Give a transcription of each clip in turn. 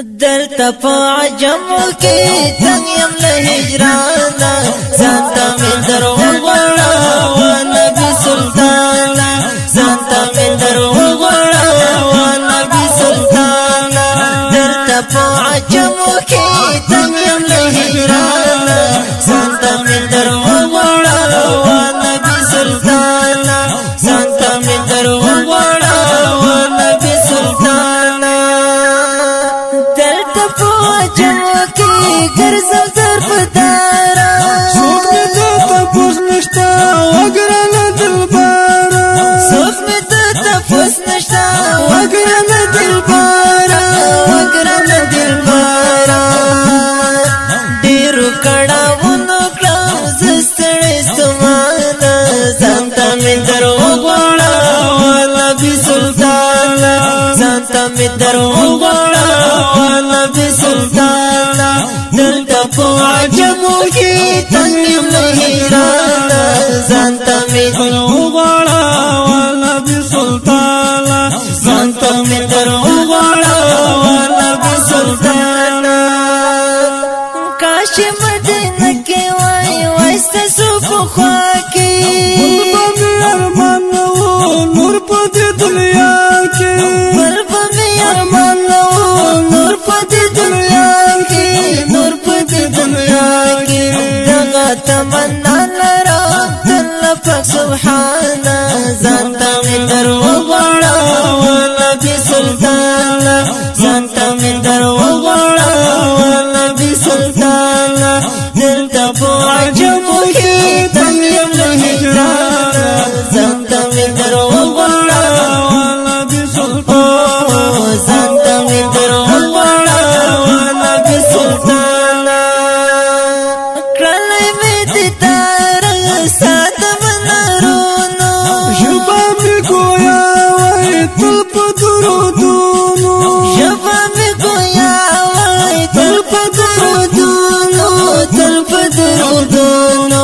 دلتا پا عجمو کی تنگیم لہجرانا زانتا من درو غورا و نبی سلطانا زانتا من درو غورا و نبی سلطانا دلتا پا عجمو کی تنگیم لہجرانا زانتا من درو غورا و نبی سلطانا زانتا من درو غورا و نبی سلطانا گرزم در پدارا سوک می داتا پوس نشتا وگرانا دلبارا سوک می داتا پوس نشتا وگرانا دلبارا وگرانا دلبارا دیرو کڑا ونو کلام زستڑی سمانا زانتا من درو غوڑا والا بی سلطانا زانتا من درو غوڑا والا بی سلطانا دلتا پو عجمو کی تنگیم لہیرانا زانتا می درو غوڑا والا بی سلطانا زانتا می درو غوڑا والا بی سلطانا کاش مدینہ کے وائی وائستا سوپو خواکی بلبا می ارمان نو نور پا دی دنیا کی بلبا می ارمان نو نور پا دی دنیا کی نور پا دی دنیا کی دغا تمنا لرا دل پاک سبحانا زانتا من درو غوڑا والا بی سلطانا زانتا من درو غوڑا والا بی سلطانا دلتا پو عجمو کی تنگیم لہجرانا زانتا من درو غوڑا والا بی سلطانا زانتا من درو غوڑا والا بی سلطانا کرلی می دیتارا سات منارونو شبا می گویا وی تل پا درودونو شبا می گویا وی تل پا درودونو تل پا درودونو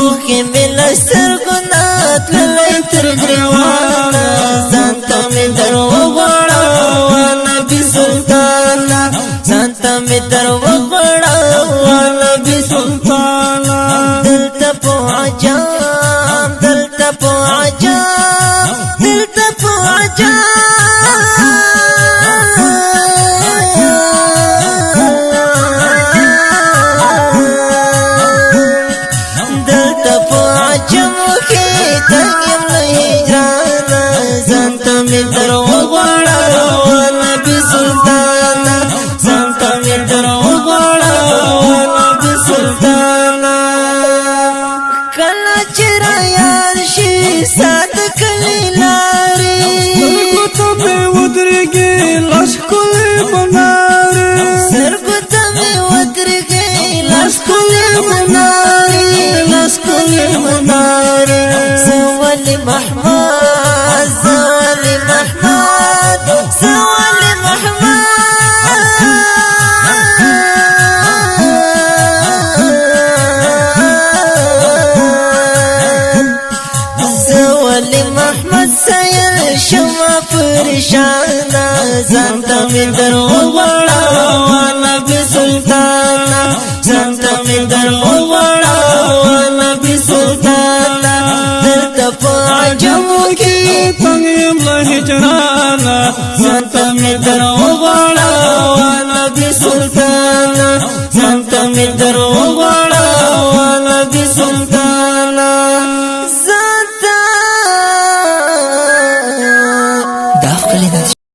اوخی می لستر گنات للی تر گریوانا زانتا می درو غوڑا والا بی سلطانا زانتا می درو غوڑا والا بی سلطانا دلتا پو عجام دلتا پو عجام دلتا پو عجام دلتا پو عجمو کی تنگیم لہجرانا زانتا می درو غوڑا والا بی سلطانا زانتا می درو غوڑا والا بی سلطانا کلا چرا یاد شی سات کلی لاری سرگو تبی ودرگی لاش کلی مناری سرگو تمی ودرگی لاش کلی مناری لاش کلی مناری زوالی محمد زوالی محمد زوالی محمد زوالی محمد سیل شما پریشانا زانتا من درو غوڑا والا بی سلطانا زانتا من درو غوڑا والا بی سلطانا دلتا پا عجمو کی تنگیم لہجرانا زانتا من درو غوڑا والا بی سلطانا زانتا من درو غوڑا والا بی سلطانا